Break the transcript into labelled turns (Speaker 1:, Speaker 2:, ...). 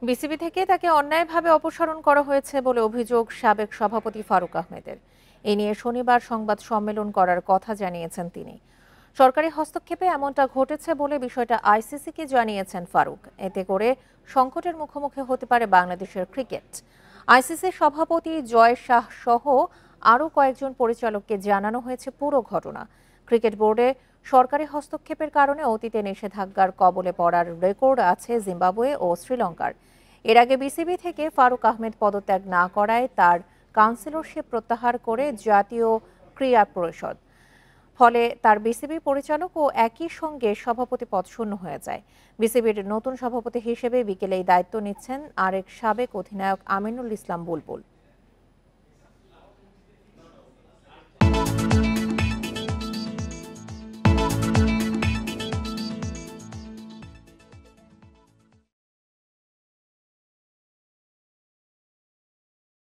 Speaker 1: BCB থেকে তাকে অন্যায়ভাবে অপসারণ করা হয়েছে বলে অভিযোগ সাবেক সভাপতি ফারুক আহমেদের। এ নিয়ে শনিবার সংবাদ সম্মেলন করার কথা জানিয়েছেন তিনি। সরকারি হস্তক্ষেপে এমনটা ঘটেছে বলে বিষয়টা আইসিসিকে জানিয়েছেন ফারুক। এতে করে সংকটের মুখোমুখি হতে পারে বাংলাদেশের ক্রিকেট। আইসিসির সভাপতি জয় শাহ সহ আরও কয়েকজন পরিচালককে জানানো হয়েছে পুরো ঘটনা। ক্রিকেট বোর্ডে সরকারি হস্তক্ষেপের কারণে অতীতে নিষেধাজ্ঞার কবলে পড়ার রেকর্ড আছে জিম্বাবুয়ে ও শ্রীলঙ্কার। এর আগে বিসিবি থেকে ফারুক আহমেদ পদত্যাগ না করায় তার কাউন্সিলরশিপ প্রত্যাহার করে জাতীয় ক্রীড়া পরিষদ। ফলে তার বিসিবি পরিচালক ও একই সঙ্গে সভাপতি পদ শূন্য হয়ে যায়। বিসিবির নতুন সভাপতি হিসেবে বিকেলে এই দায়িত্ব নিচ্ছেন আরেক সাবেক অধিনায়ক আমিনুল ইসলাম বুলবুল।